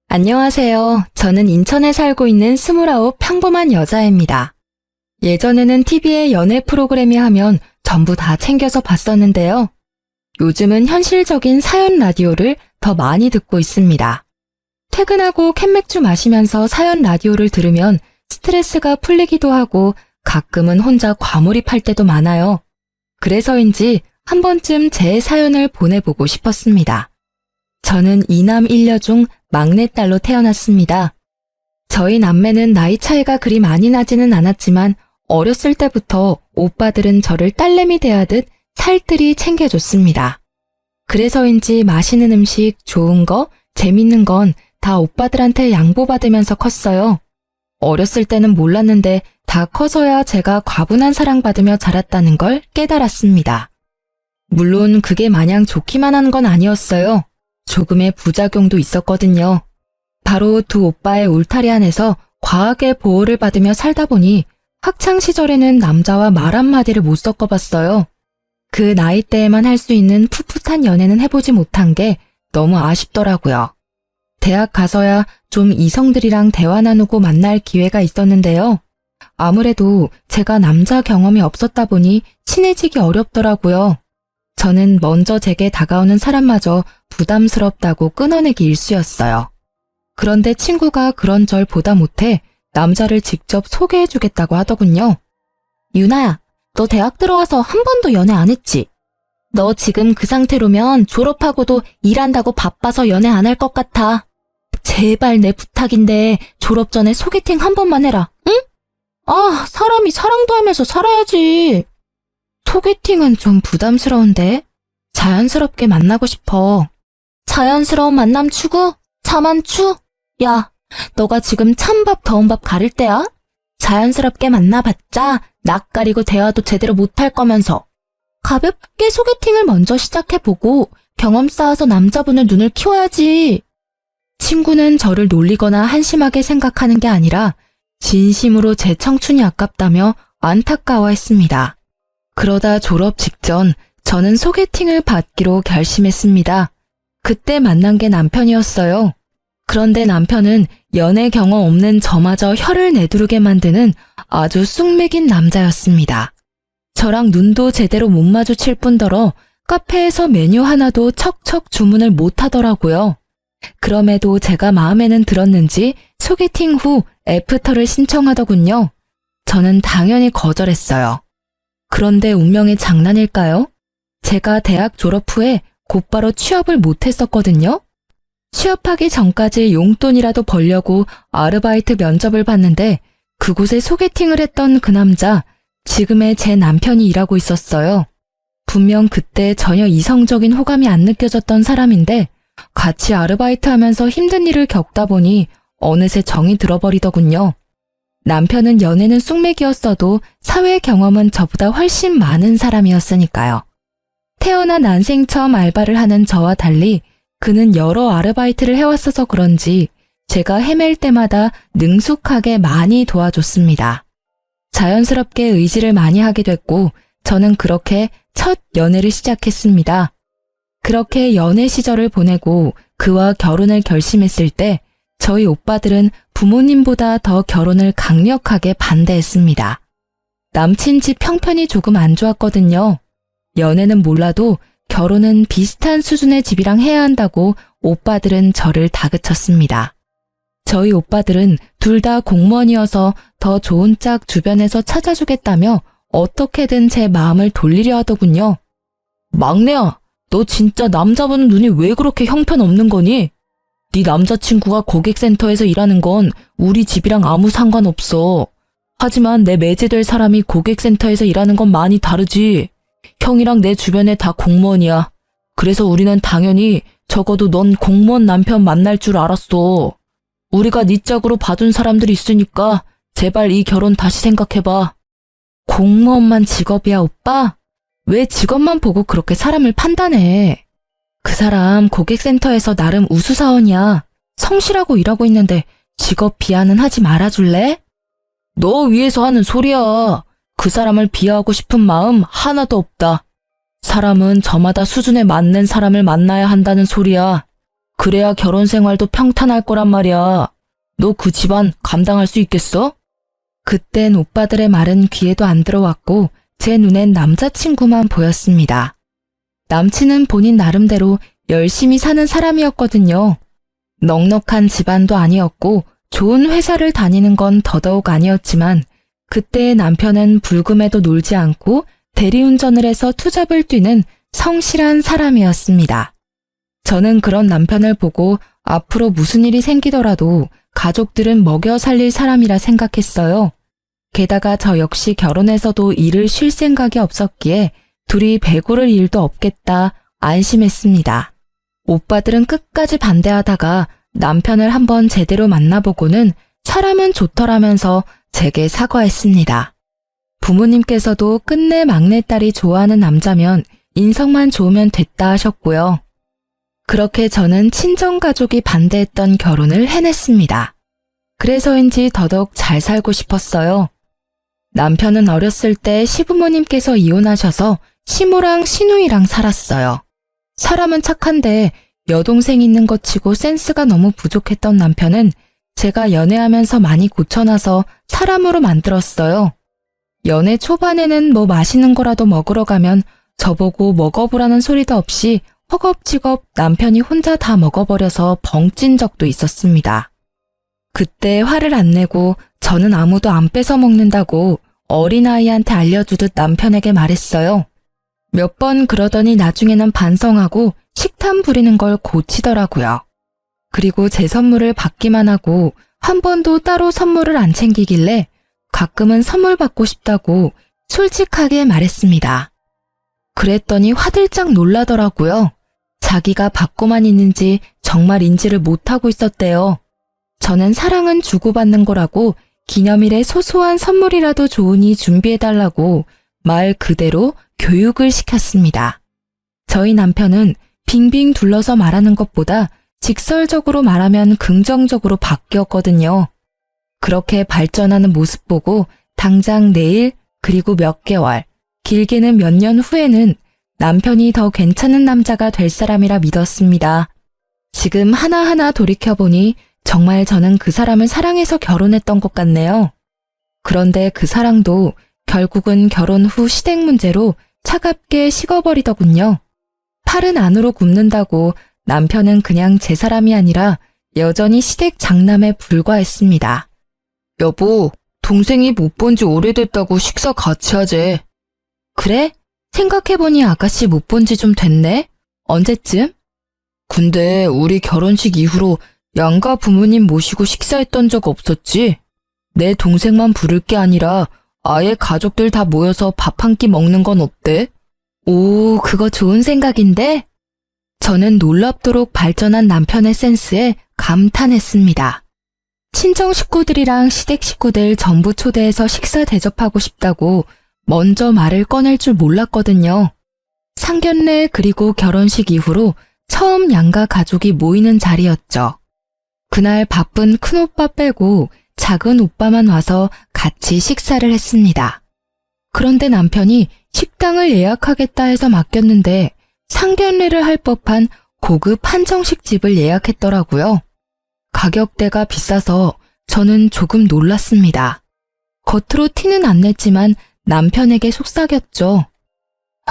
안녕하세요. 저는 인천에 살고 있는 29 평범한 여자입니다. 예전에는 TV에 연애 프로그램이 하면 전부 다 챙겨서 봤었는데요. 요즘은 현실적인 사연 라디오를 더 많이 듣고 있습니다. 퇴근하고 캔맥주 마시면서 사연 라디오를 들으면 스트레스가 풀리기도 하고 가끔은 혼자 과몰입할 때도 많아요. 그래서인지 한 번쯤 제 사연을 보내보고 싶었습니다. 저는 2남 1녀 중 막내딸로 태어났습니다. 저희 남매는 나이 차이가 그리 많이 나지는 않았지만 어렸을 때부터 오빠들은 저를 딸내미 대하듯 살뜰히 챙겨줬습니다. 그래서인지 맛있는 음식, 좋은 거, 재밌는 건 다 오빠들한테 양보받으면서 컸어요. 어렸을 때는 몰랐는데 다 커서야 제가 과분한 사랑받으며 자랐다는 걸 깨달았습니다. 물론 그게 마냥 좋기만 한 건 아니었어요. 조금의 부작용도 있었거든요. 바로 두 오빠의 울타리 안에서 과하게 보호를 받으며 살다 보니 학창 시절에는 남자와 말 한마디를 못 섞어봤어요. 그 나이 때에만 할 수 있는 풋풋한 연애는 해보지 못한 게 너무 아쉽더라고요. 대학 가서야 좀 이성들이랑 대화 나누고 만날 기회가 있었는데요. 아무래도 제가 남자 경험이 없었다 보니 친해지기 어렵더라고요. 저는 먼저 제게 다가오는 사람마저 부담스럽다고 끊어내기 일쑤였어요. 그런데 친구가 그런 절 보다 못해 남자를 직접 소개해주겠다고 하더군요. 유나야, 너 대학 들어와서 한 번도 연애 안 했지? 너 지금 그 상태로면 졸업하고도 일한다고 바빠서 연애 안 할 것 같아. 제발 내 부탁인데 졸업 전에 소개팅 한 번만 해라, 응? 아, 사람이 사랑도 하면서 살아야지. 소개팅은 좀 부담스러운데 자연스럽게 만나고 싶어. 자연스러운 만남 추구? 자만추? 야, 너가 지금 찬밥 더운 밥 가릴 때야? 자연스럽게 만나봤자 낯가리고 대화도 제대로 못할 거면서. 가볍게 소개팅을 먼저 시작해보고 경험 쌓아서 남자분을 눈을 키워야지. 친구는 저를 놀리거나 한심하게 생각하는 게 아니라 진심으로 제 청춘이 아깝다며 안타까워했습니다. 그러다 졸업 직전 저는 소개팅을 받기로 결심했습니다. 그때 만난 게 남편이었어요. 그런데 남편은 연애 경험 없는 저마저 혀를 내두르게 만드는 아주 쑥맥인 남자였습니다. 저랑 눈도 제대로 못 마주칠 뿐더러 카페에서 메뉴 하나도 척척 주문을 못 하더라고요. 그럼에도 제가 마음에는 들었는지 소개팅 후 애프터를 신청하더군요. 저는 당연히 거절했어요. 그런데 운명의 장난일까요? 제가 대학 졸업 후에 곧바로 취업을 못했었거든요. 취업하기 전까지 용돈이라도 벌려고 아르바이트 면접을 봤는데 그곳에 소개팅을 했던 그 남자, 지금의 제 남편이 일하고 있었어요. 분명 그때 전혀 이성적인 호감이 안 느껴졌던 사람인데 같이 아르바이트 하면서 힘든 일을 겪다 보니 어느새 정이 들어버리더군요. 남편은 연애는 쑥맥이었어도 사회 경험은 저보다 훨씬 많은 사람이었으니까요. 태어나 난생 처음 알바를 하는 저와 달리 그는 여러 아르바이트를 해왔어서 그런지 제가 헤맬 때마다 능숙하게 많이 도와줬습니다. 자연스럽게 의지를 많이 하게 됐고 저는 그렇게 첫 연애를 시작했습니다. 그렇게 연애 시절을 보내고 그와 결혼을 결심했을 때 저희 오빠들은 부모님보다 더 결혼을 강력하게 반대했습니다. 남친 집 형편이 조금 안 좋았거든요. 연애는 몰라도 결혼은 비슷한 수준의 집이랑 해야 한다고 오빠들은 저를 다그쳤습니다. 저희 오빠들은 둘 다 공무원이어서 더 좋은 짝 주변에서 찾아주겠다며 어떻게든 제 마음을 돌리려 하더군요. 막내야, 너 진짜 남자분 눈이 왜 그렇게 형편없는 거니? 네 남자친구가 고객센터에서 일하는 건 우리 집이랑 아무 상관없어. 하지만 내 매제될 사람이 고객센터에서 일하는 건 많이 다르지. 형이랑 내 주변에 다 공무원이야. 그래서 우리는 당연히 적어도 넌 공무원 남편 만날 줄 알았어. 우리가 네 짝으로 봐준 사람들이 있으니까 제발 이 결혼 다시 생각해봐. 공무원만 직업이야, 오빠? 왜 직업만 보고 그렇게 사람을 판단해? 그 사람 고객센터에서 나름 우수사원이야. 성실하고 일하고 있는데 직업 비하는 하지 말아줄래? 너 위해서 하는 소리야. 그 사람을 비하하고 싶은 마음 하나도 없다. 사람은 저마다 수준에 맞는 사람을 만나야 한다는 소리야. 그래야 결혼 생활도 평탄할 거란 말이야. 너 그 집안 감당할 수 있겠어? 그땐 오빠들의 말은 귀에도 안 들어왔고 제 눈엔 남자친구만 보였습니다. 남친은 본인 나름대로 열심히 사는 사람이었거든요. 넉넉한 집안도 아니었고 좋은 회사를 다니는 건 더더욱 아니었지만 그때의 남편은 불금에도 놀지 않고 대리운전을 해서 투잡을 뛰는 성실한 사람이었습니다. 저는 그런 남편을 보고 앞으로 무슨 일이 생기더라도 가족들은 먹여 살릴 사람이라 생각했어요. 게다가 저 역시 결혼해서도 일을 쉴 생각이 없었기에 둘이 배고를 일도 없겠다 안심했습니다. 오빠들은 끝까지 반대하다가 남편을 한번 제대로 만나보고는 사람은 좋더라면서 제게 사과했습니다. 부모님께서도 끝내 막내딸이 좋아하는 남자면 인성만 좋으면 됐다 하셨고요. 그렇게 저는 친정가족이 반대했던 결혼을 해냈습니다. 그래서인지 더더욱 잘 살고 싶었어요. 남편은 어렸을 때 시부모님께서 이혼하셔서 시모랑 시누이랑 살았어요. 사람은 착한데 여동생 있는 것 치고 센스가 너무 부족했던 남편은 제가 연애하면서 많이 고쳐놔서 사람으로 만들었어요. 연애 초반에는 뭐 맛있는 거라도 먹으러 가면 저보고 먹어보라는 소리도 없이 허겁지겁 남편이 혼자 다 먹어버려서 벙찐 적도 있었습니다. 그때 화를 안 내고 저는 아무도 안 뺏어 먹는다고 어린아이한테 알려주듯 남편에게 말했어요. 몇 번 그러더니 나중에는 반성하고 식탐 부리는 걸 고치더라고요. 그리고 제 선물을 받기만 하고 한 번도 따로 선물을 안 챙기길래 가끔은 선물 받고 싶다고 솔직하게 말했습니다. 그랬더니 화들짝 놀라더라고요. 자기가 받고만 있는지 정말 인지를 못하고 있었대요. 저는 사랑은 주고받는 거라고 기념일에 소소한 선물이라도 좋으니 준비해달라고 말 그대로 교육을 시켰습니다. 저희 남편은 빙빙 둘러서 말하는 것보다 직설적으로 말하면 긍정적으로 바뀌었거든요. 그렇게 발전하는 모습 보고 당장 내일 그리고 몇 개월, 길게는 몇 년 후에는 남편이 더 괜찮은 남자가 될 사람이라 믿었습니다. 지금 하나하나 돌이켜보니 정말 저는 그 사람을 사랑해서 결혼했던 것 같네요. 그런데 그 사랑도 결국은 결혼 후 시댁 문제로 차갑게 식어버리더군요. 팔은 안으로 굽는다고 남편은 그냥 제 사람이 아니라 여전히 시댁 장남에 불과했습니다. 여보, 동생이 못 본 지 오래됐다고 식사 같이 하재. 그래? 생각해보니 아가씨 못 본 지 좀 됐네? 언제쯤? 근데 우리 결혼식 이후로 양가 부모님 모시고 식사했던 적 없었지? 내 동생만 부를 게 아니라 아예 가족들 다 모여서 밥 한 끼 먹는 건 어때? 오, 그거 좋은 생각인데? 저는 놀랍도록 발전한 남편의 센스에 감탄했습니다. 친정 식구들이랑 시댁 식구들 전부 초대해서 식사 대접하고 싶다고 먼저 말을 꺼낼 줄 몰랐거든요. 상견례 그리고 결혼식 이후로 처음 양가 가족이 모이는 자리였죠. 그날 바쁜 큰오빠 빼고 작은 오빠만 와서 같이 식사를 했습니다. 그런데 남편이 식당을 예약하겠다 해서 맡겼는데 상견례를 할 법한 고급 한정식 집을 예약했더라고요. 가격대가 비싸서 저는 조금 놀랐습니다. 겉으로 티는 안 냈지만 남편에게 속삭였죠.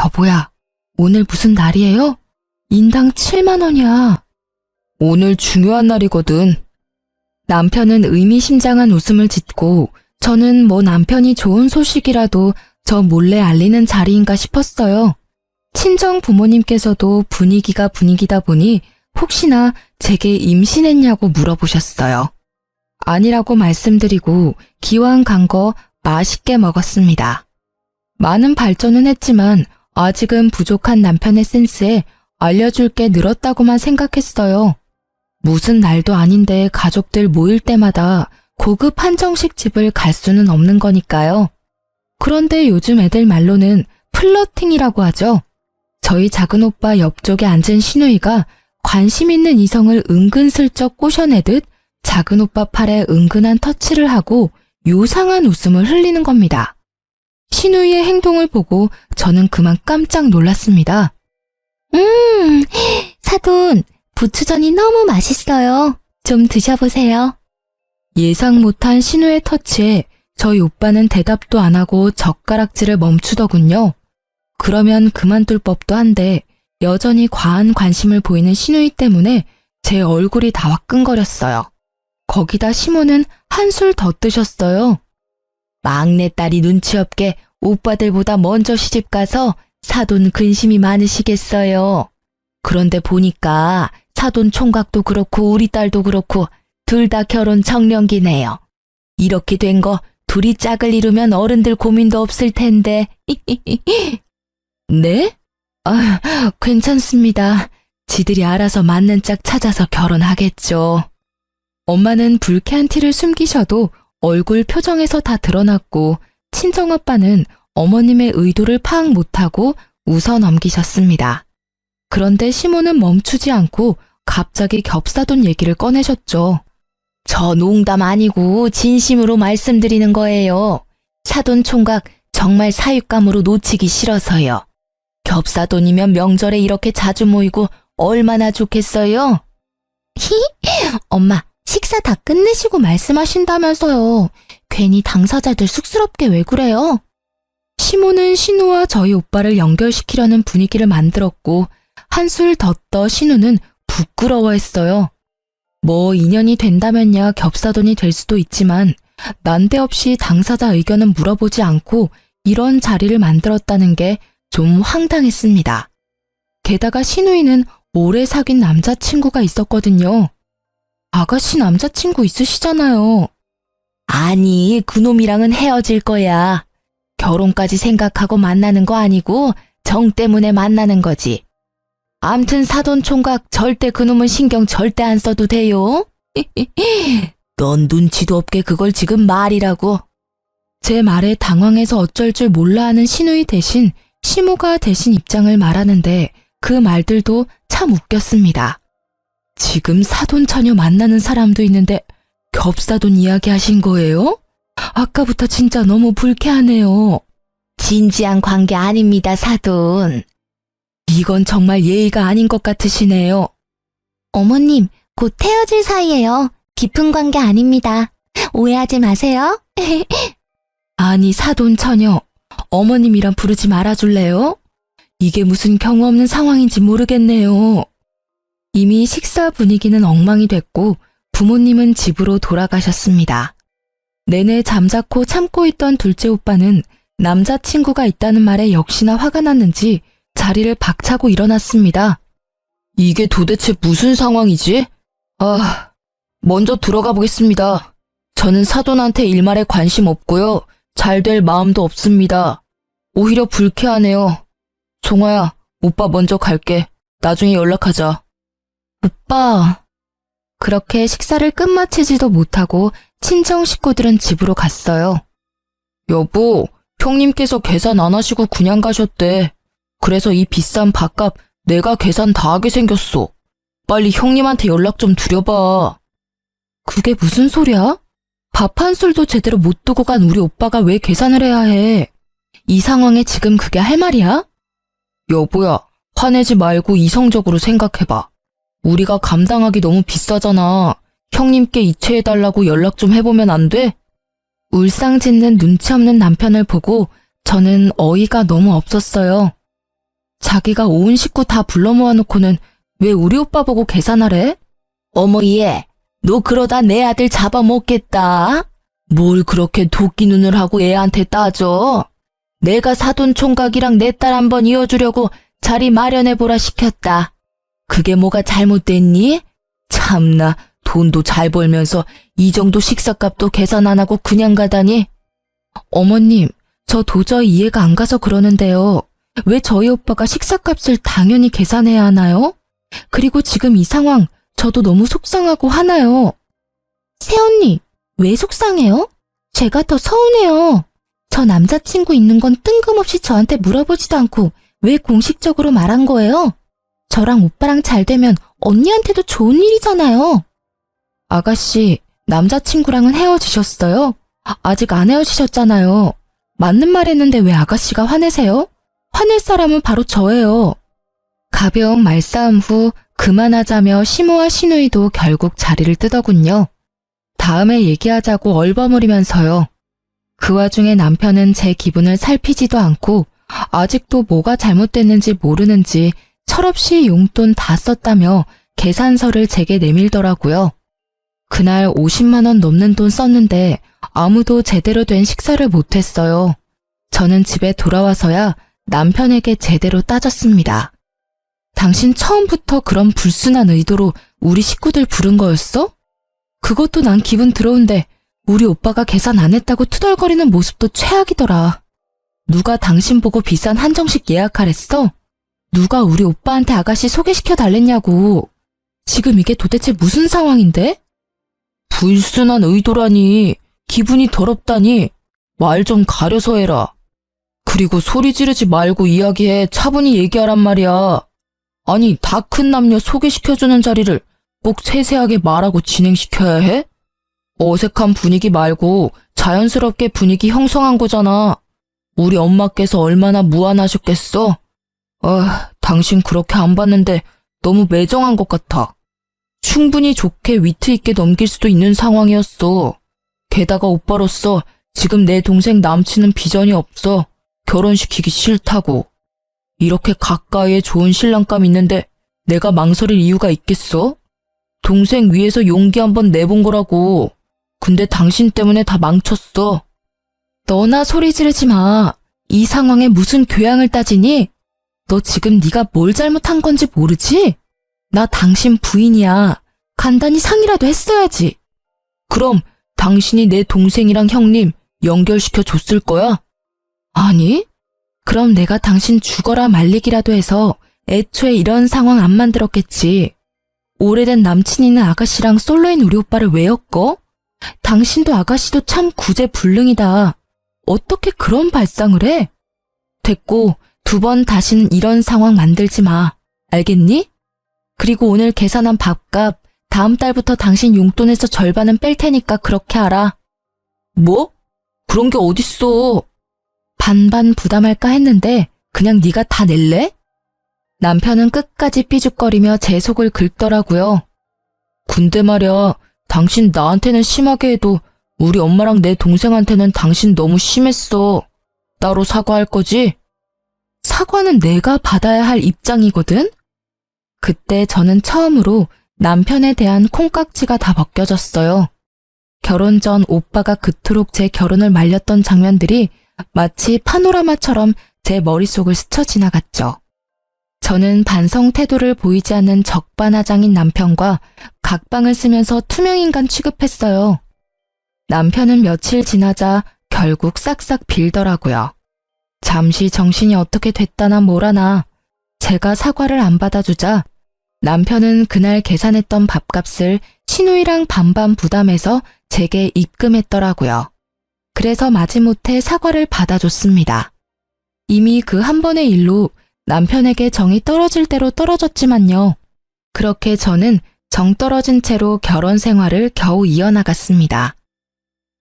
여보야, 오늘 무슨 날이에요? 인당 7만 원이야. 오늘 중요한 날이거든. 남편은 의미심장한 웃음을 짓고 저는 뭐 남편이 좋은 소식이라도 저 몰래 알리는 자리인가 싶었어요. 친정 부모님께서도 분위기가 분위기다 보니 혹시나 제게 임신했냐고 물어보셨어요. 아니라고 말씀드리고 기왕 간 거 맛있게 먹었습니다. 많은 발전은 했지만 아직은 부족한 남편의 센스에 알려줄 게 늘었다고만 생각했어요. 무슨 날도 아닌데 가족들 모일 때마다 고급 한정식 집을 갈 수는 없는 거니까요. 그런데 요즘 애들 말로는 플러팅이라고 하죠. 저희 작은 오빠 옆쪽에 앉은 시누이가 관심 있는 이성을 은근슬쩍 꼬셔내듯 작은 오빠 팔에 은근한 터치를 하고 요상한 웃음을 흘리는 겁니다. 시누이의 행동을 보고 저는 그만 깜짝 놀랐습니다. 사돈, 부추전이 너무 맛있어요. 좀 드셔보세요. 예상 못한 신우의 터치에 저희 오빠는 대답도 안 하고 젓가락질을 멈추더군요. 그러면 그만둘 법도 한데 여전히 과한 관심을 보이는 신우이 때문에 제 얼굴이 다 화끈거렸어요. 거기다 시모는 한술 더 뜨셨어요. 막내딸이 눈치 없게 오빠들보다 먼저 시집가서 사돈 근심이 많으시겠어요. 그런데 보니까 사돈 총각도 그렇고 우리 딸도 그렇고 둘 다 결혼 정년기네요. 이렇게 된 거 둘이 짝을 이루면 어른들 고민도 없을 텐데. 네? 아, 괜찮습니다. 지들이 알아서 맞는 짝 찾아서 결혼하겠죠. 엄마는 불쾌한 티를 숨기셔도 얼굴 표정에서 다 드러났고 친정아빠는 어머님의 의도를 파악 못하고 웃어 넘기셨습니다. 그런데 시모는 멈추지 않고 갑자기 겹사돈 얘기를 꺼내셨죠. 저 농담 아니고 진심으로 말씀드리는 거예요. 사돈 총각 정말 사윗감으로 놓치기 싫어서요. 겹사돈이면 명절에 이렇게 자주 모이고 얼마나 좋겠어요? 엄마, 식사 다 끝내시고 말씀하신다면서요. 괜히 당사자들 쑥스럽게 왜 그래요? 시모는 신우와 저희 오빠를 연결시키려는 분위기를 만들었고 한술 더 떠 신우는 부끄러워했어요. 뭐 인연이 된다면야 겹사돈이 될 수도 있지만 난데없이 당사자 의견은 물어보지 않고 이런 자리를 만들었다는 게 좀 황당했습니다. 게다가 신우이는 오래 사귄 남자친구가 있었거든요. 아가씨 남자친구 있으시잖아요. 아니, 그놈이랑은 헤어질 거야. 결혼까지 생각하고 만나는 거 아니고 정 때문에 만나는 거지. 암튼 사돈 총각 절대 그놈은 신경 절대 안 써도 돼요. 넌 눈치도 없게 그걸 지금 말이라고. 제 말에 당황해서 어쩔 줄 몰라 하는 신우이 대신 시모가 대신 입장을 말하는데 그 말들도 참 웃겼습니다. 지금 사돈 처녀 만나는 사람도 있는데 겹사돈 이야기 하신 거예요? 아까부터 진짜 너무 불쾌하네요. 진지한 관계 아닙니다, 사돈. 이건 정말 예의가 아닌 것 같으시네요. 어머님, 곧 헤어질 사이예요. 깊은 관계 아닙니다. 오해하지 마세요. 아니, 사돈 처녀. 어머님이란 부르지 말아줄래요? 이게 무슨 경우 없는 상황인지 모르겠네요. 이미 식사 분위기는 엉망이 됐고 부모님은 집으로 돌아가셨습니다. 내내 잠자코 참고 있던 둘째 오빠는 남자친구가 있다는 말에 역시나 화가 났는지 자리를 박차고 일어났습니다. 이게 도대체 무슨 상황이지? 먼저 들어가 보겠습니다. 저는 사돈한테 일말에 관심 없고요. 잘 될 마음도 없습니다. 오히려 불쾌하네요. 종아야, 오빠 먼저 갈게. 나중에 연락하자. 오빠. 그렇게 식사를 끝마치지도 못하고 친정 식구들은 집으로 갔어요. 여보, 형님께서 계산 안 하시고 그냥 가셨대. 그래서 이 비싼 밥값 내가 계산 다 하게 생겼어. 빨리 형님한테 연락 좀 드려봐. 그게 무슨 소리야? 밥 한 술도 제대로 못 두고 간 우리 오빠가 왜 계산을 해야 해? 이 상황에 지금 그게 할 말이야? 여보야, 화내지 말고 이성적으로 생각해봐. 우리가 감당하기 너무 비싸잖아. 형님께 이체해달라고 연락 좀 해보면 안 돼? 울상짓는 눈치 없는 남편을 보고 저는 어이가 너무 없었어요. 자기가 온 식구 다 불러 모아놓고는 왜 우리 오빠 보고 계산하래? 어머 얘, 너 그러다 내 아들 잡아먹겠다. 뭘 그렇게 도끼 눈을 하고 애한테 따져. 내가 사돈 총각이랑 내 딸 한번 이어주려고 자리 마련해보라 시켰다. 그게 뭐가 잘못됐니? 참나, 돈도 잘 벌면서 이 정도 식사값도 계산 안 하고 그냥 가다니. 어머님, 저 도저히 이해가 안 가서 그러는데요. 왜 저희 오빠가 식사값을 당연히 계산해야 하나요? 그리고 지금 이 상황 저도 너무 속상하고 화나요. 새언니, 왜 속상해요? 제가 더 서운해요. 저 남자친구 있는 건 뜬금없이 저한테 물어보지도 않고 왜 공식적으로 말한 거예요? 저랑 오빠랑 잘 되면 언니한테도 좋은 일이잖아요. 아가씨, 남자친구랑은 헤어지셨어요? 아직 안 헤어지셨잖아요. 맞는 말 했는데 왜 아가씨가 화내세요? 화낼 사람은 바로 저예요. 가벼운 말싸움 후 그만하자며 시모와 시누이도 결국 자리를 뜨더군요. 다음에 얘기하자고 얼버무리면서요. 그 와중에 남편은 제 기분을 살피지도 않고 아직도 뭐가 잘못됐는지 모르는지 철없이 용돈 다 썼다며 계산서를 제게 내밀더라고요. 그날 50만 원 넘는 돈 썼는데 아무도 제대로 된 식사를 못했어요. 저는 집에 돌아와서야 남편에게 제대로 따졌습니다. 당신 처음부터 그런 불순한 의도로 우리 식구들 부른 거였어? 그것도 난 기분 더러운데 우리 오빠가 계산 안 했다고 투덜거리는 모습도 최악이더라. 누가 당신 보고 비싼 한정식 예약하랬어? 누가 우리 오빠한테 아가씨 소개시켜 달랬냐고. 지금 이게 도대체 무슨 상황인데? 불순한 의도라니, 기분이 더럽다니, 말 좀 가려서 해라. 그리고 소리 지르지 말고 이야기해, 차분히 얘기하란 말이야. 아니, 다 큰 남녀 소개시켜주는 자리를 꼭 세세하게 말하고 진행시켜야 해? 어색한 분위기 말고 자연스럽게 분위기 형성한 거잖아. 우리 엄마께서 얼마나 무안하셨겠어? 당신 그렇게 안 봤는데 너무 매정한 것 같아. 충분히 좋게 위트 있게 넘길 수도 있는 상황이었어. 게다가 오빠로서 지금 내 동생 남친은 비전이 없어. 결혼시키기 싫다고. 이렇게 가까이에 좋은 신랑감 있는데 내가 망설일 이유가 있겠어? 동생 위해서 용기 한번 내본 거라고. 근데 당신 때문에 다 망쳤어. 너나 소리 지르지 마. 이 상황에 무슨 교양을 따지니? 너 지금 네가 뭘 잘못한 건지 모르지? 나 당신 부인이야. 간단히 상의라도 했어야지. 그럼 당신이 내 동생이랑 형님 연결시켜 줬을 거야? 아니? 그럼 내가 당신 죽어라 말리기라도 해서 애초에 이런 상황 안 만들었겠지. 오래된 남친 있는 아가씨랑 솔로인 우리 오빠를 왜 엮어? 당신도 아가씨도 참 구제불능이다. 어떻게 그런 발상을 해? 됐고, 2번 다시는 이런 상황 만들지 마. 알겠니? 그리고 오늘 계산한 밥값 다음 달부터 당신 용돈에서 절반은 뺄 테니까 그렇게 알아. 뭐? 그런 게 어딨어. 반반 부담할까 했는데 그냥 네가 다 낼래? 남편은 끝까지 삐죽거리며 제 속을 긁더라고요. 근데 말야, 당신 나한테는 심하게 해도 우리 엄마랑 내 동생한테는 당신 너무 심했어. 따로 사과할 거지? 사과는 내가 받아야 할 입장이거든? 그때 저는 처음으로 남편에 대한 콩깍지가 다 벗겨졌어요. 결혼 전 오빠가 그토록 제 결혼을 말렸던 장면들이 마치 파노라마처럼 제 머릿속을 스쳐 지나갔죠. 저는 반성 태도를 보이지 않는 적반하장인 남편과 각방을 쓰면서 투명인간 취급했어요. 남편은 며칠 지나자 결국 싹싹 빌더라고요. 잠시 정신이 어떻게 됐다나 뭐라나 제가 사과를 안 받아주자 남편은 그날 계산했던 밥값을 시누이랑 반반 부담해서 제게 입금했더라고요. 그래서 마지못해 사과를 받아줬습니다. 이미 그 한 번의 일로 남편에게 정이 떨어질 대로 떨어졌지만요. 그렇게 저는 정 떨어진 채로 결혼 생활을 겨우 이어나갔습니다.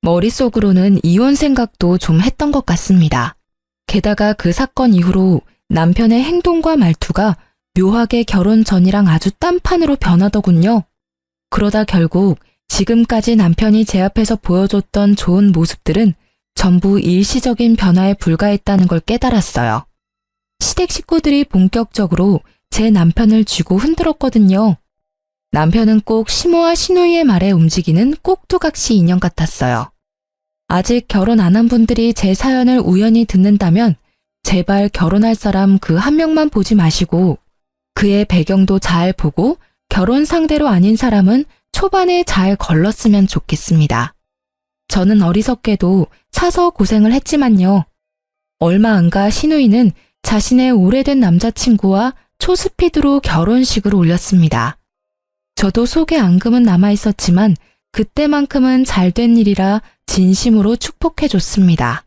머릿속으로는 이혼 생각도 좀 했던 것 같습니다. 게다가 그 사건 이후로 남편의 행동과 말투가 묘하게 결혼 전이랑 아주 딴판으로 변하더군요. 그러다 결국 지금까지 남편이 제 앞에서 보여줬던 좋은 모습들은 전부 일시적인 변화에 불과했다는 걸 깨달았어요. 시댁 식구들이 본격적으로 제 남편을 쥐고 흔들었거든요. 남편은 꼭 시모와 시누이의 말에 움직이는 꼭두각시 인형 같았어요. 아직 결혼 안 한 분들이 제 사연을 우연히 듣는다면 제발 결혼할 사람 그 한 명만 보지 마시고 그의 배경도 잘 보고 결혼 상대로 아닌 사람은 초반에 잘 걸렀으면 좋겠습니다. 저는 어리석게도 사서 고생을 했지만요. 얼마 안 가 시누이는 자신의 오래된 남자친구와 초스피드로 결혼식을 올렸습니다. 저도 속에 앙금은 남아있었지만 그때만큼은 잘된 일이라 진심으로 축복해줬습니다.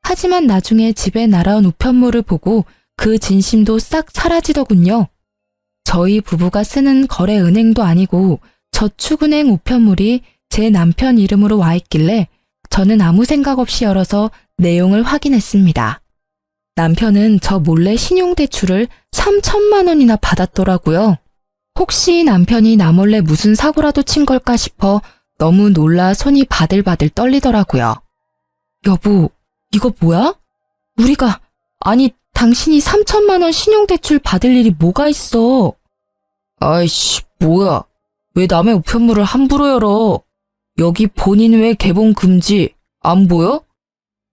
하지만 나중에 집에 날아온 우편물을 보고 그 진심도 싹 사라지더군요. 저희 부부가 쓰는 거래은행도 아니고 저축은행 우편물이 제 남편 이름으로 와 있길래 저는 아무 생각 없이 열어서 내용을 확인했습니다. 남편은 저 몰래 신용대출을 3천만 원이나 받았더라고요. 혹시 남편이 나 몰래 무슨 사고라도 친 걸까 싶어 너무 놀라 손이 바들바들 떨리더라고요. 여보, 이거 뭐야? 아니, 당신이 3천만 원 신용대출 받을 일이 뭐가 있어? 아이씨, 뭐야. 왜 남의 우편물을 함부로 열어? 여기 본인 외 개봉 금지. 안 보여?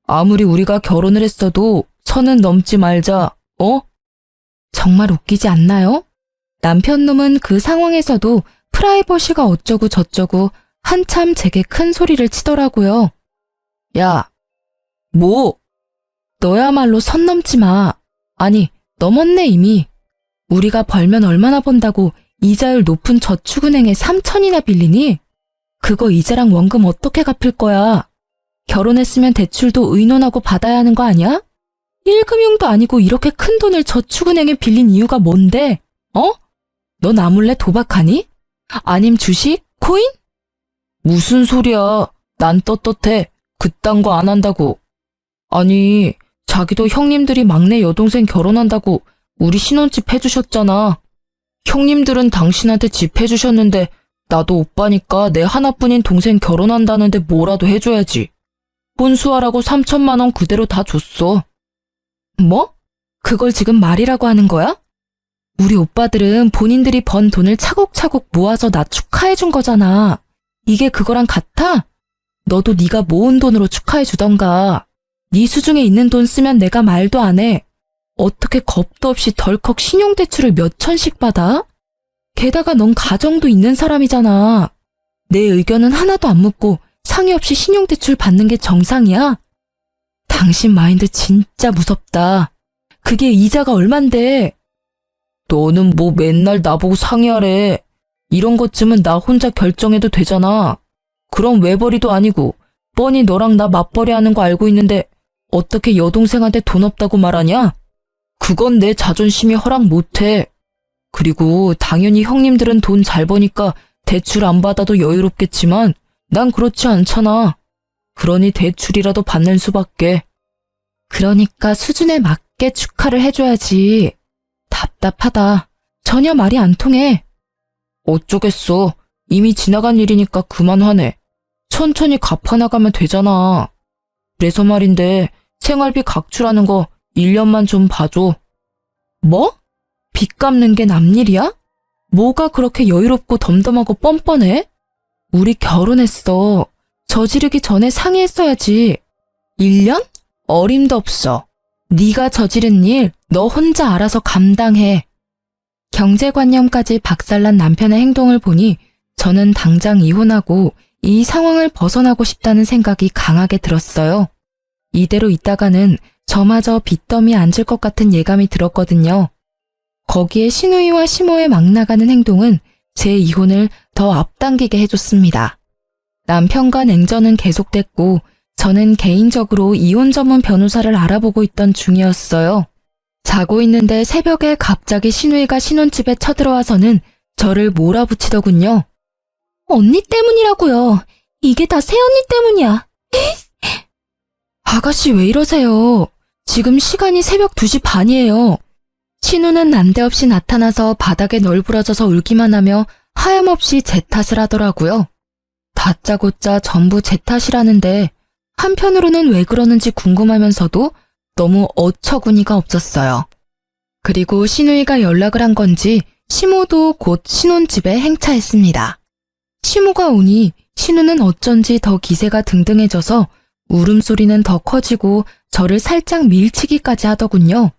아무리 우리가 결혼을 했어도 선은 넘지 말자, 어? 정말 웃기지 않나요? 남편 놈은 그 상황에서도 프라이버시가 어쩌고 저쩌고 한참 제게 큰 소리를 치더라고요. 야, 뭐? 너야말로 선 넘지 마. 아니, 넘었네 이미. 우리가 벌면 얼마나 번다고 이자율 높은 저축은행에 3천이나 빌리니? 그거 이자랑 원금 어떻게 갚을 거야? 결혼했으면 대출도 의논하고 받아야 하는 거 아니야? 1금융도 아니고 이렇게 큰 돈을 저축은행에 빌린 이유가 뭔데? 어? 너 나 몰래 도박하니? 아님 주식? 코인? 무슨 소리야. 난 떳떳해. 그딴 거 안 한다고. 아니, 자기도 형님들이 막내 여동생 결혼한다고 우리 신혼집 해주셨잖아. 형님들은 당신한테 집 해주셨는데 나도 오빠니까 내 하나뿐인 동생 결혼한다는데 뭐라도 해줘야지. 혼수하라고 3천만 원 그대로 다 줬어. 뭐? 그걸 지금 말이라고 하는 거야? 우리 오빠들은 본인들이 번 돈을 차곡차곡 모아서 나 축하해준 거잖아. 이게 그거랑 같아? 너도 네가 모은 돈으로 축하해주던가. 네 수중에 있는 돈 쓰면 내가 말도 안 해. 어떻게 겁도 없이 덜컥 신용대출을 몇 천씩 받아? 게다가 넌 가정도 있는 사람이잖아. 내 의견은 하나도 안 묻고 상의 없이 신용대출 받는 게 정상이야? 당신 마인드 진짜 무섭다. 그게 이자가 얼만데? 너는 뭐 맨날 나보고 상의하래. 이런 것쯤은 나 혼자 결정해도 되잖아. 그럼 외벌이도 아니고 뻔히 너랑 나 맞벌이 하는 거 알고 있는데 어떻게 여동생한테 돈 없다고 말하냐? 그건 내 자존심이 허락 못해. 그리고 당연히 형님들은 돈 잘 버니까 대출 안 받아도 여유롭겠지만 난 그렇지 않잖아. 그러니 대출이라도 받는 수밖에. 그러니까 수준에 맞게 축하를 해줘야지. 답답하다. 전혀 말이 안 통해. 어쩌겠어. 이미 지나간 일이니까 그만 화내. 천천히 갚아나가면 되잖아. 그래서 말인데 생활비 각출하는 거 1년만 좀 봐줘. 뭐? 빚 갚는 게 남일이야? 뭐가 그렇게 여유롭고 덤덤하고 뻔뻔해? 우리 결혼했어. 저지르기 전에 상의했어야지. 1년? 어림도 없어. 네가 저지른 일 너 혼자 알아서 감당해. 경제관념까지 박살난 남편의 행동을 보니 저는 당장 이혼하고 이 상황을 벗어나고 싶다는 생각이 강하게 들었어요. 이대로 있다가는 저마저 빚더미에 앉을 것 같은 예감이 들었거든요. 거기에 시누이와 시모의 막 나가는 행동은 제 이혼을 더 앞당기게 해줬습니다. 남편과 냉전은 계속됐고 저는 개인적으로 이혼 전문 변호사를 알아보고 있던 중이었어요. 자고 있는데 새벽에 갑자기 시누이가 신혼집에 쳐들어와서는 저를 몰아붙이더군요. 언니 때문이라고요. 이게 다 새언니 때문이야. 아가씨 왜 이러세요? 지금 시간이 새벽 2시 반이에요. 신우는 난데없이 나타나서 바닥에 널브러져서 울기만 하며 하염없이 제 탓을 하더라고요. 다짜고짜 전부 제 탓이라는데 한편으로는 왜 그러는지 궁금하면서도 너무 어처구니가 없었어요. 그리고 시누이가 연락을 한 건지 시모도 곧 신혼집에 행차했습니다. 시모가 오니 신우는 어쩐지 더 기세가 등등해져서 울음소리는 더 커지고 저를 살짝 밀치기까지 하더군요.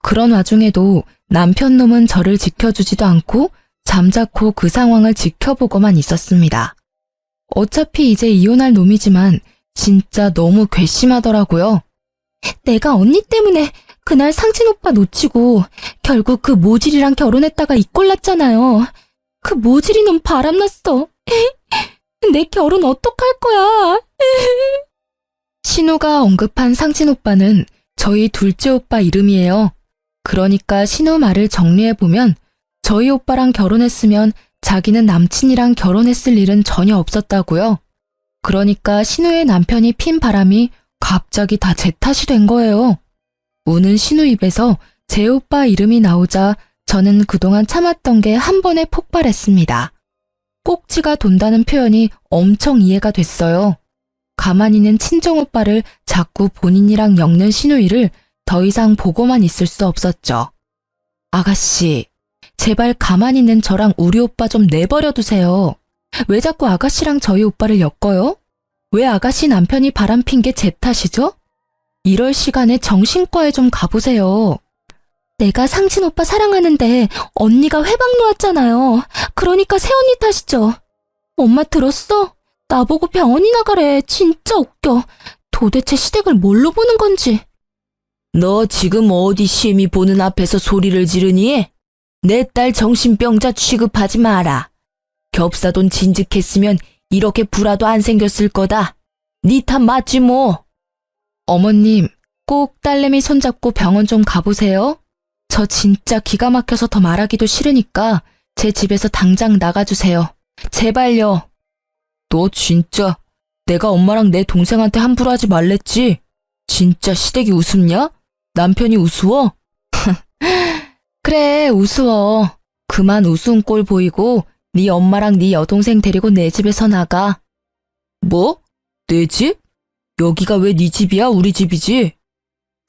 그런 와중에도 남편 놈은 저를 지켜주지도 않고 잠자코 그 상황을 지켜보고만 있었습니다. 어차피 이제 이혼할 놈이지만 진짜 너무 괘씸하더라고요. 내가 언니 때문에 그날 상진 오빠 놓치고 결국 그 모질이랑 결혼했다가 이 꼴 났잖아요. 그 모질이 놈 바람났어. 내 결혼 어떡할 거야. 신우가 언급한 상진 오빠는 저희 둘째 오빠 이름이에요. 그러니까 신우 말을 정리해보면 저희 오빠랑 결혼했으면 자기는 남친이랑 결혼했을 일은 전혀 없었다고요. 그러니까 신우의 남편이 핀 바람이 갑자기 다 제 탓이 된 거예요. 우는 신우 입에서 제 오빠 이름이 나오자 저는 그동안 참았던 게 한 번에 폭발했습니다. 꼭지가 돈다는 표현이 엄청 이해가 됐어요. 가만히는 친정오빠를 자꾸 본인이랑 엮는 시누이를 더 이상 보고만 있을 수 없었죠. 아가씨, 제발 가만히 있는 저랑 우리 오빠 좀 내버려 두세요. 왜 자꾸 아가씨랑 저희 오빠를 엮어요? 왜 아가씨 남편이 바람핀 게 제 탓이죠? 이럴 시간에 정신과에 좀 가보세요. 내가 상진 오빠 사랑하는데 언니가 회방 놓았잖아요. 그러니까 새언니 탓이죠. 엄마 들었어? 나보고 병원이나 가래. 진짜 웃겨. 도대체 시댁을 뭘로 보는 건지. 너 지금 어디 시엠이 보는 앞에서 소리를 지르니? 내 딸 정신병자 취급하지 마라. 겹사돈 진즉했으면 이렇게 불화도 안 생겼을 거다. 니 탓 맞지 뭐. 어머님, 꼭 딸내미 손잡고 병원 좀 가보세요. 저 진짜 기가 막혀서 더 말하기도 싫으니까 제 집에서 당장 나가주세요. 제발요. 너 진짜 내가 엄마랑 내 동생한테 함부로 하지 말랬지? 진짜 시댁이 우습냐? 남편이 우스워? 그래, 우스워. 그만 우스운 꼴 보이고 네 엄마랑 네 여동생 데리고 내 집에서 나가. 뭐? 내 집? 여기가 왜 네 집이야? 우리 집이지?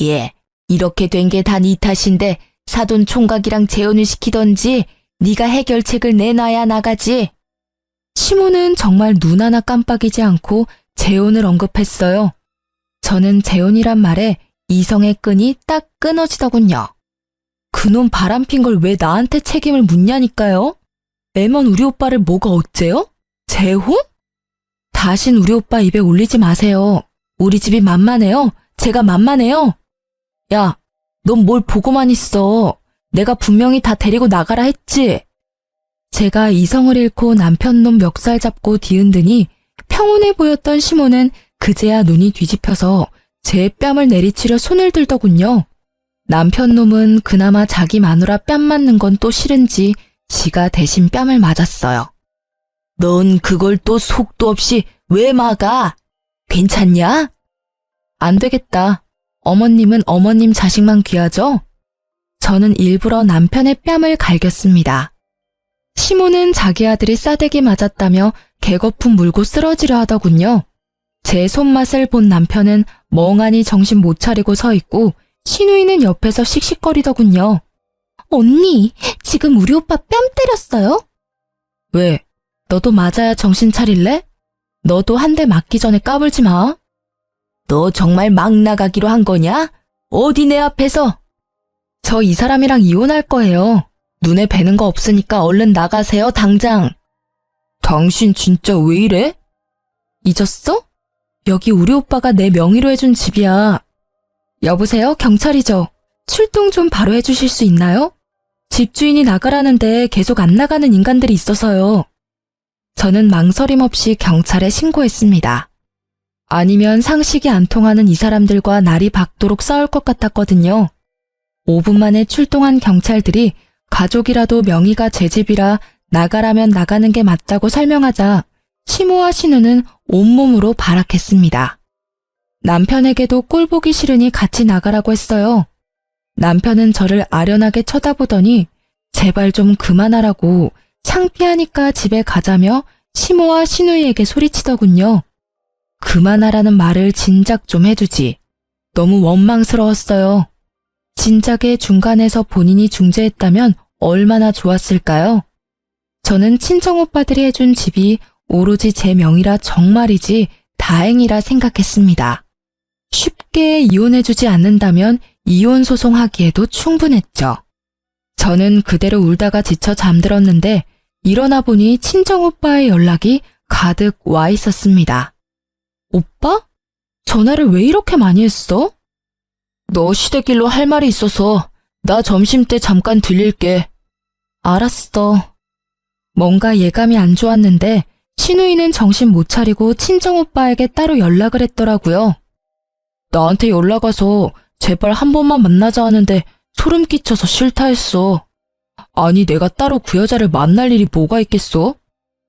예, 이렇게 된 게 다 네 탓인데 사돈 총각이랑 재혼을 시키던지 네가 해결책을 내놔야 나가지. 시모는 정말 눈 하나 깜빡이지 않고 재혼을 언급했어요. 저는 재혼이란 말에 이성의 끈이 딱 끊어지더군요. 그놈 바람핀 걸 왜 나한테 책임을 묻냐니까요? 애먼 우리 오빠를 뭐가 어째요? 재혼? 다신 우리 오빠 입에 올리지 마세요. 우리 집이 만만해요. 제가 만만해요. 야, 넌 뭘 보고만 있어. 내가 분명히 다 데리고 나가라 했지. 제가 이성을 잃고 남편 놈 멱살 잡고 뒤흔드니 평온해 보였던 시모는 그제야 눈이 뒤집혀서 제 뺨을 내리치려 손을 들더군요. 남편 놈은 그나마 자기 마누라 뺨 맞는 건 또 싫은지 지가 대신 뺨을 맞았어요. 넌 그걸 또 속도 없이 왜 막아? 괜찮냐? 안 되겠다. 어머님은 어머님 자식만 귀하죠? 저는 일부러 남편의 뺨을 갈겼습니다. 시모는 자기 아들이 싸대기 맞았다며 개거품 물고 쓰러지려 하더군요. 제 손맛을 본 남편은 멍하니 정신 못 차리고 서 있고 시누이는 옆에서 씩씩거리더군요. 언니, 지금 우리 오빠 뺨 때렸어요? 왜? 너도 맞아야 정신 차릴래? 너도 한 대 맞기 전에 까불지 마. 너 정말 막 나가기로 한 거냐? 어디 내 앞에서? 저 이 사람이랑 이혼할 거예요. 눈에 뵈는 거 없으니까 얼른 나가세요, 당장. 당신 진짜 왜 이래? 잊었어? 여기 우리 오빠가 내 명의로 해준 집이야. 여보세요? 경찰이죠? 출동 좀 바로 해주실 수 있나요? 집주인이 나가라는데 계속 안 나가는 인간들이 있어서요. 저는 망설임 없이 경찰에 신고했습니다. 아니면 상식이 안 통하는 이 사람들과 날이 밝도록 싸울 것 같았거든요. 5분 만에 출동한 경찰들이 가족이라도 명의가 제 집이라 나가라면 나가는 게 맞다고 설명하자 시모와 신우는 온몸으로 발악했습니다. 남편에게도 꼴 보기 싫으니 같이 나가라고 했어요. 남편은 저를 아련하게 쳐다보더니 제발 좀 그만하라고 창피하니까 집에 가자며 시모와 신우이에게 소리치더군요. 그만하라는 말을 진작 좀 해주지. 너무 원망스러웠어요. 진작에 중간에서 본인이 중재했다면 얼마나 좋았을까요? 저는 친정오빠들이 해준 집이 오로지 제 명의라 정말이지 다행이라 생각했습니다. 쉽게 이혼해주지 않는다면 이혼 소송하기에도 충분했죠. 저는 그대로 울다가 지쳐 잠들었는데 일어나 보니 친정오빠의 연락이 가득 와 있었습니다. 오빠? 전화를 왜 이렇게 많이 했어? 너 시댁길로 할 말이 있어서 나 점심때 잠깐 들릴게. 알았어. 뭔가 예감이 안 좋았는데 신우이는 정신 못 차리고 친정오빠에게 따로 연락을 했더라고요. 나한테 연락 와서 제발 한 번만 만나자 하는데 소름 끼쳐서 싫다 했어. 아니 내가 따로 그 여자를 만날 일이 뭐가 있겠어?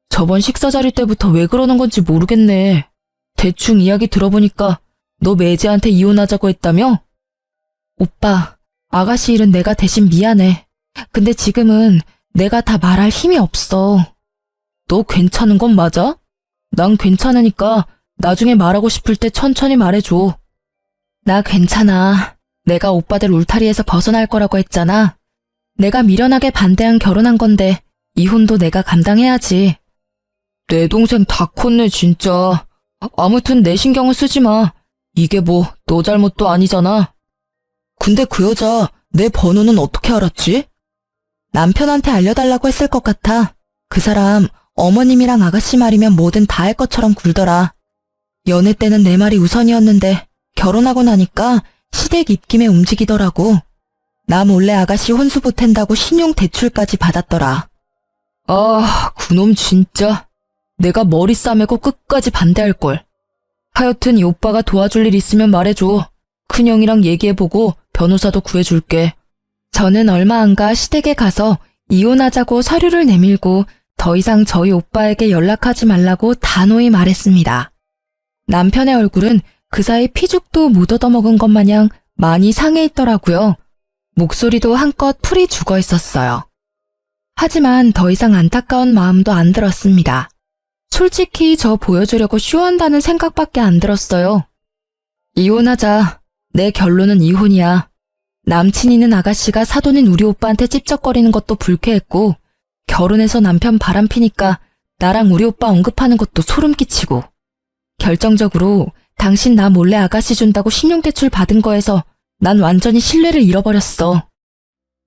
저번 식사 자리 때부터 왜 그러는 건지 모르겠네. 대충 이야기 들어보니까 너 매제한테 이혼하자고 했다며? 오빠, 아가씨 일은 내가 대신 미안해. 근데 지금은 내가 다 말할 힘이 없어. 너 괜찮은 건 맞아? 난 괜찮으니까 나중에 말하고 싶을 때 천천히 말해줘. 나 괜찮아. 내가 오빠들 울타리에서 벗어날 거라고 했잖아. 내가 미련하게 반대한 결혼한 건데 이혼도 내가 감당해야지. 내 동생 다 컸네 진짜. 아무튼 내 신경은 쓰지 마. 이게 뭐 너 잘못도 아니잖아. 근데 그 여자 내 번호는 어떻게 알았지? 남편한테 알려달라고 했을 것 같아. 그 사람 어머님이랑 아가씨 말이면 뭐든 다 할 것처럼 굴더라. 연애 때는 내 말이 우선이었는데 결혼하고 나니까 시댁 입김에 움직이더라고. 나 몰래 아가씨 혼수 보탠다고 신용 대출까지 받았더라. 아, 그놈 진짜. 내가 머리 싸매고 끝까지 반대할걸. 하여튼 이 오빠가 도와줄 일 있으면 말해줘. 큰형이랑 얘기해보고 변호사도 구해줄게. 저는 얼마 안 가 시댁에 가서 이혼하자고 서류를 내밀고 더 이상 저희 오빠에게 연락하지 말라고 단호히 말했습니다. 남편의 얼굴은 그 사이 피죽도 못 얻어먹은 것 마냥 많이 상해 있더라고요. 목소리도 한껏 풀이 죽어 있었어요. 하지만 더 이상 안타까운 마음도 안 들었습니다. 솔직히 저 보여주려고 쇼한다는 생각밖에 안 들었어요. 이혼하자. 내 결론은 이혼이야. 남친 있는 아가씨가 사돈인 우리 오빠한테 찝쩍거리는 것도 불쾌했고 결혼해서 남편 바람피니까 나랑 우리 오빠 언급하는 것도 소름 끼치고 결정적으로 당신 나 몰래 아가씨 준다고 신용대출 받은 거에서 난 완전히 신뢰를 잃어버렸어.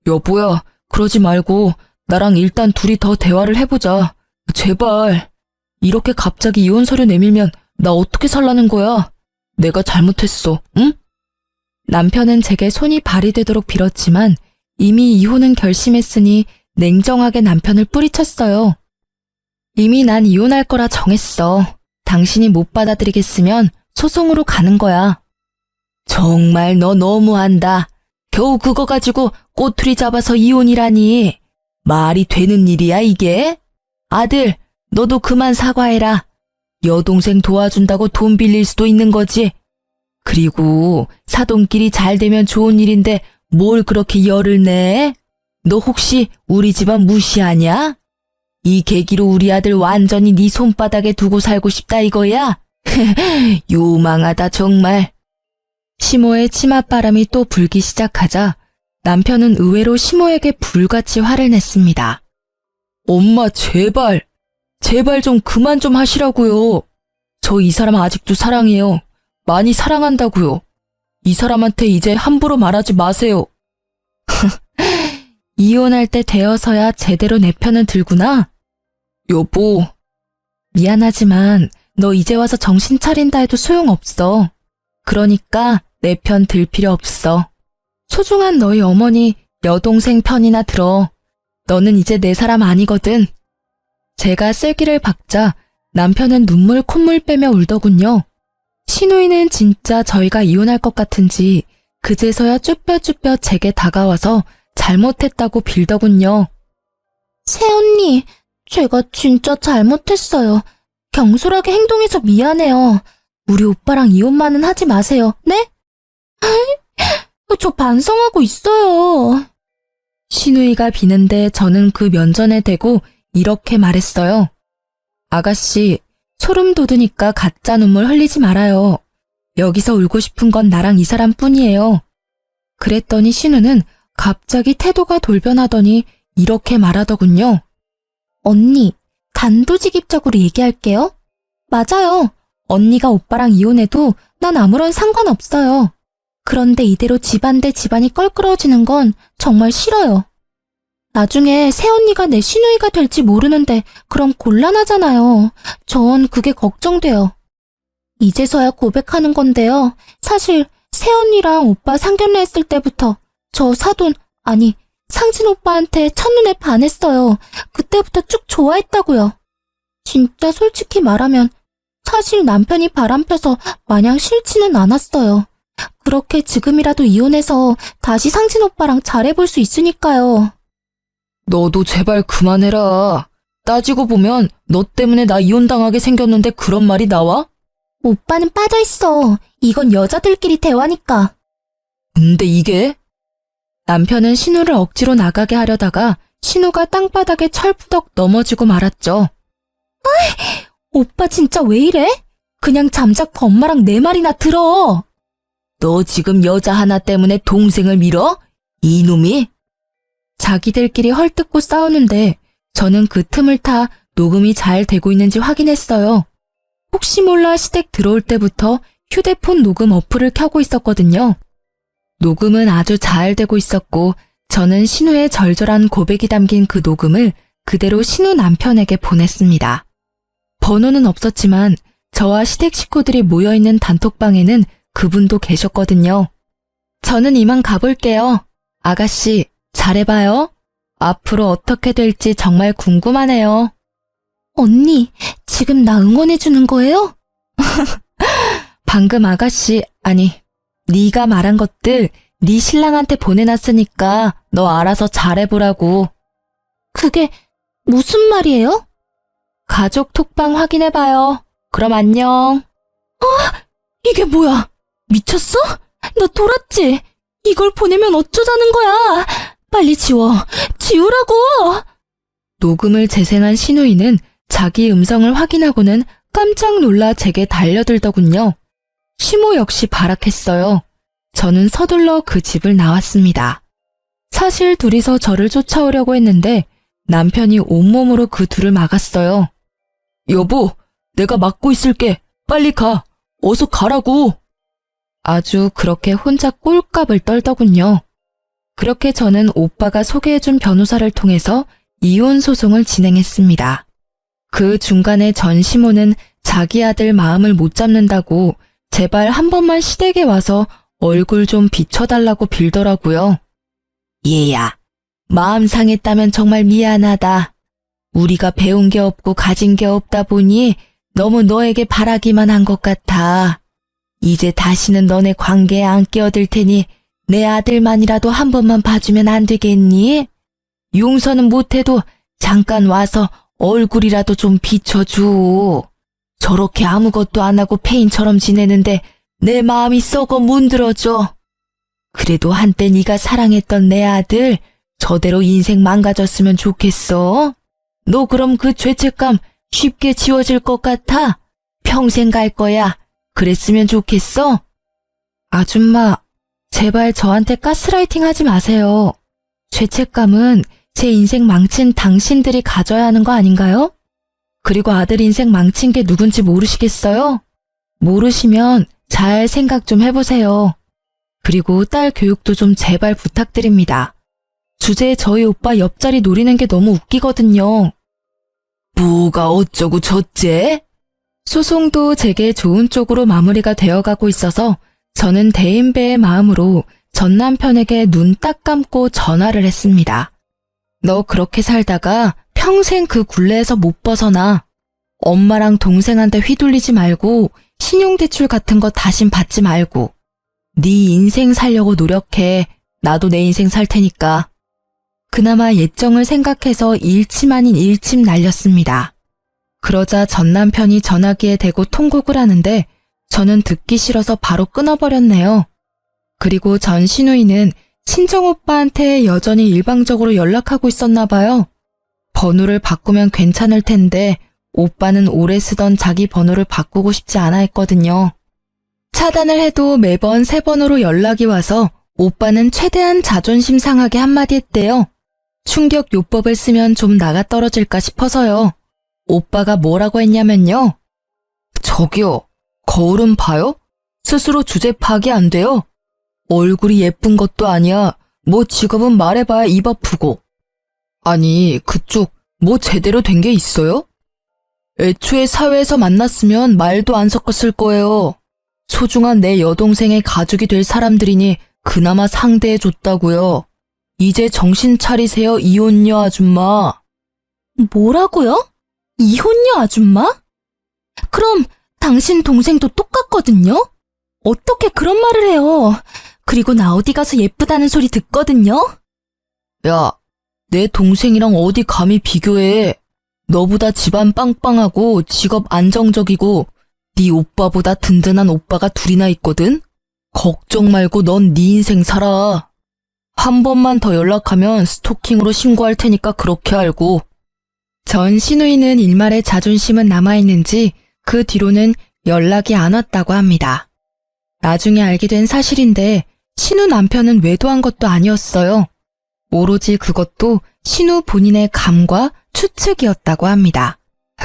여보야, 그러지 말고 나랑 일단 둘이 더 대화를 해보자. 제발. 이렇게 갑자기 이혼 서류 내밀면 나 어떻게 살라는 거야? 내가 잘못했어, 응? 남편은 제게 손이 발이 되도록 빌었지만 이미 이혼은 결심했으니 냉정하게 남편을 뿌리쳤어요. 이미 난 이혼할 거라 정했어. 당신이 못 받아들이겠으면 소송으로 가는 거야. 정말 너 너무한다. 겨우 그거 가지고 꼬투리 잡아서 이혼이라니. 말이 되는 일이야 이게? 아들, 너도 그만 사과해라. 여동생 도와준다고 돈 빌릴 수도 있는 거지. 그리고 사돈끼리 잘 되면 좋은 일인데 뭘 그렇게 열을 내? 너 혹시 우리 집안 무시하냐? 이 계기로 우리 아들 완전히 네 손바닥에 두고 살고 싶다 이거야? 요망하다 정말. 시모의 치맛바람이 또 불기 시작하자 남편은 의외로 시모에게 불같이 화를 냈습니다. 엄마 제발, 제발 좀 그만 좀 하시라고요. 저 이 사람 아직도 사랑해요. 많이 사랑한다고요. 이 사람한테 이제 함부로 말하지 마세요. 이혼할 때 되어서야 제대로 내 편은 들구나. 여보. 미안하지만 너 이제 와서 정신 차린다 해도 소용없어. 그러니까 내 편 들 필요 없어. 소중한 너희 어머니 여동생 편이나 들어. 너는 이제 내 사람 아니거든. 제가 쐐기를 박자 남편은 눈물 콧물 빼며 울더군요. 시누이는 진짜 저희가 이혼할 것 같은지 그제서야 쭈뼛쭈뼛 제게 다가와서 잘못했다고 빌더군요. 새언니, 제가 진짜 잘못했어요. 경솔하게 행동해서 미안해요. 우리 오빠랑 이혼만은 하지 마세요. 네? 저 반성하고 있어요. 시누이가 비는데 저는 그 면전에 대고 이렇게 말했어요. 아가씨, 소름 돋으니까 가짜 눈물 흘리지 말아요. 여기서 울고 싶은 건 나랑 이 사람뿐이에요. 그랬더니 신우는 갑자기 태도가 돌변하더니 이렇게 말하더군요. 언니, 단도직입적으로 얘기할게요. 맞아요. 언니가 오빠랑 이혼해도 난 아무런 상관없어요. 그런데 이대로 집안 대 집안이 껄끄러워지는 건 정말 싫어요. 나중에 새언니가 내 시누이가 될지 모르는데 그럼 곤란하잖아요. 전 그게 걱정돼요. 이제서야 고백하는 건데요. 사실 새언니랑 오빠 상견례 했을 때부터 저 사돈, 아니 상진 오빠한테 첫눈에 반했어요. 그때부터 쭉 좋아했다고요. 진짜 솔직히 말하면 사실 남편이 바람펴서 마냥 싫지는 않았어요. 그렇게 지금이라도 이혼해서 다시 상진 오빠랑 잘해볼 수 있으니까요. 너도 제발 그만해라. 따지고 보면 너 때문에 나 이혼당하게 생겼는데 그런 말이 나와? 오빠는 빠져있어. 이건 여자들끼리 대화니까. 근데 이게? 남편은 신우를 억지로 나가게 하려다가 신우가 땅바닥에 철푸덕 넘어지고 말았죠. 오빠 진짜 왜 이래? 그냥 잠자코 엄마랑 내 말이나 들어. 너 지금 여자 하나 때문에 동생을 밀어? 이놈이? 자기들끼리 헐뜯고 싸우는데 저는 그 틈을 타 녹음이 잘 되고 있는지 확인했어요. 혹시 몰라 시댁 들어올 때부터 휴대폰 녹음 어플을 켜고 있었거든요. 녹음은 아주 잘 되고 있었고 저는 신우의 절절한 고백이 담긴 그 녹음을 그대로 신우 남편에게 보냈습니다. 번호는 없었지만 저와 시댁 식구들이 모여있는 단톡방에는 그분도 계셨거든요. 저는 이만 가볼게요. 아가씨, 잘해봐요. 앞으로 어떻게 될지 정말 궁금하네요. 언니, 지금 나 응원해주는 거예요? 방금 아가씨, 아니, 네가 말한 것들 네 신랑한테 보내놨으니까 너 알아서 잘해보라고. 그게 무슨 말이에요? 가족 톡방 확인해봐요. 그럼 안녕. 이게 뭐야? 미쳤어? 너 돌았지? 이걸 보내면 어쩌자는 거야? 빨리 지워. 지우라고! 녹음을 재생한 신우이는 자기 음성을 확인하고는 깜짝 놀라 제게 달려들더군요. 시모 역시 발악했어요. 저는 서둘러 그 집을 나왔습니다. 사실 둘이서 저를 쫓아오려고 했는데 남편이 온몸으로 그 둘을 막았어요. 여보, 내가 막고 있을게. 빨리 가. 어서 가라고. 아주 그렇게 혼자 꼴값을 떨더군요. 그렇게 저는 오빠가 소개해준 변호사를 통해서 이혼 소송을 진행했습니다. 그 중간에 전시모는 자기 아들 마음을 못 잡는다고 제발 한 번만 시댁에 와서 얼굴 좀 비춰달라고 빌더라고요. 얘야, 마음 상했다면 정말 미안하다. 우리가 배운 게 없고 가진 게 없다 보니 너무 너에게 바라기만 한 것 같아. 이제 다시는 너네 관계에 안 끼어들 테니 내 아들만이라도 한 번만 봐주면 안 되겠니? 용서는 못해도 잠깐 와서 얼굴이라도 좀 비춰줘. 저렇게 아무것도 안 하고 페인처럼 지내는데 내 마음이 썩어 문드러져. 그래도 한때 네가 사랑했던 내 아들 저대로 인생 망가졌으면 좋겠어. 너 그럼 그 죄책감 쉽게 지워질 것 같아? 평생 갈 거야. 그랬으면 좋겠어? 아줌마, 제발 저한테 가스라이팅 하지 마세요. 죄책감은 제 인생 망친 당신들이 가져야 하는 거 아닌가요? 그리고 아들 인생 망친 게 누군지 모르시겠어요? 모르시면 잘 생각 좀 해보세요. 그리고 딸 교육도 좀 제발 부탁드립니다. 주제에 저희 오빠 옆자리 노리는 게 너무 웃기거든요. 뭐가 어쩌고 저째? 소송도 제게 좋은 쪽으로 마무리가 되어가고 있어서 저는 대인배의 마음으로 전 남편에게 눈 딱 감고 전화를 했습니다. 너 그렇게 살다가 평생 그 굴레에서 못 벗어나. 엄마랑 동생한테 휘둘리지 말고 신용대출 같은 거 다신 받지 말고. 네 인생 살려고 노력해. 나도 내 인생 살 테니까. 그나마 예정을 생각해서 일침 아닌 일침 날렸습니다. 그러자 전 남편이 전화기에 대고 통곡을 하는데 저는 듣기 싫어서 바로 끊어버렸네요. 그리고 전 시누이는 친정오빠한테 여전히 일방적으로 연락하고 있었나 봐요. 번호를 바꾸면 괜찮을 텐데 오빠는 오래 쓰던 자기 번호를 바꾸고 싶지 않아 했거든요. 차단을 해도 매번 새 번호로 연락이 와서 오빠는 최대한 자존심 상하게 한마디 했대요. 충격 요법을 쓰면 좀 나가 떨어질까 싶어서요. 오빠가 뭐라고 했냐면요. 저기요, 거울은 봐요? 스스로 주제 파악이 안 돼요? 얼굴이 예쁜 것도 아니야. 뭐 직업은 말해봐야 입 아프고. 아니, 그쪽 뭐 제대로 된 게 있어요? 애초에 사회에서 만났으면 말도 안 섞었을 거예요. 소중한 내 여동생의 가족이 될 사람들이니 그나마 상대해줬다고요. 이제 정신 차리세요, 이혼녀 아줌마. 뭐라고요? 이혼녀 아줌마? 그럼 당신 동생도 똑같거든요? 어떻게 그런 말을 해요? 그리고 나 어디 가서 예쁘다는 소리 듣거든요? 야, 내 동생이랑 어디 감히 비교해. 너보다 집안 빵빵하고 직업 안정적이고 네 오빠보다 든든한 오빠가 둘이나 있거든? 걱정 말고 넌 네 인생 살아. 한 번만 더 연락하면 스토킹으로 신고할 테니까 그렇게 알고. 전 시누이는 일말의 자존심은 남아있는지 그 뒤로는 연락이 안 왔다고 합니다. 나중에 알게 된 사실인데 신우 남편은 외도한 것도 아니었어요. 오로지 그것도 신우 본인의 감과 추측이었다고 합니다.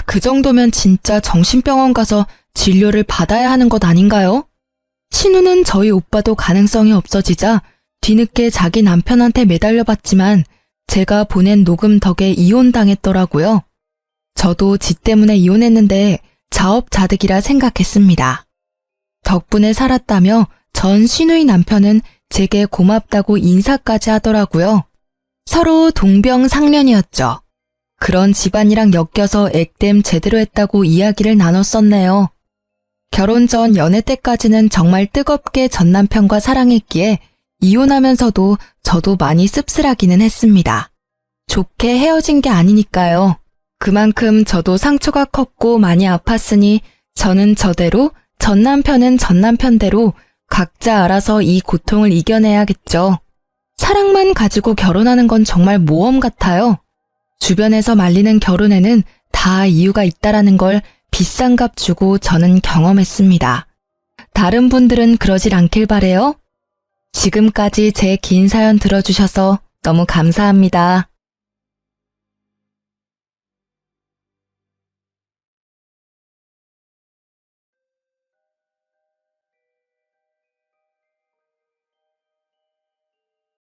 그 정도면 진짜 정신병원 가서 진료를 받아야 하는 것 아닌가요? 신우는 저희 오빠도 가능성이 없어지자 뒤늦게 자기 남편한테 매달려봤지만 제가 보낸 녹음 덕에 이혼당했더라고요. 저도 지 때문에 이혼했는데 자업자득이라 생각했습니다. 덕분에 살았다며 전 시누이 남편은 제게 고맙다고 인사까지 하더라고요. 서로 동병상련이었죠. 그런 집안이랑 엮여서 액땜 제대로 했다고 이야기를 나눴었네요. 결혼 전 연애 때까지는 정말 뜨겁게 전 남편과 사랑했기에 이혼하면서도 저도 많이 씁쓸하기는 했습니다. 좋게 헤어진 게 아니니까요. 그만큼 저도 상처가 컸고 많이 아팠으니 저는 저대로, 전 남편은 전 남편대로 각자 알아서 이 고통을 이겨내야겠죠. 사랑만 가지고 결혼하는 건 정말 모험 같아요. 주변에서 말리는 결혼에는 다 이유가 있다라는 걸 비싼 값 주고 저는 경험했습니다. 다른 분들은 그러질 않길 바래요. 지금까지 제 긴 사연 들어주셔서 너무 감사합니다.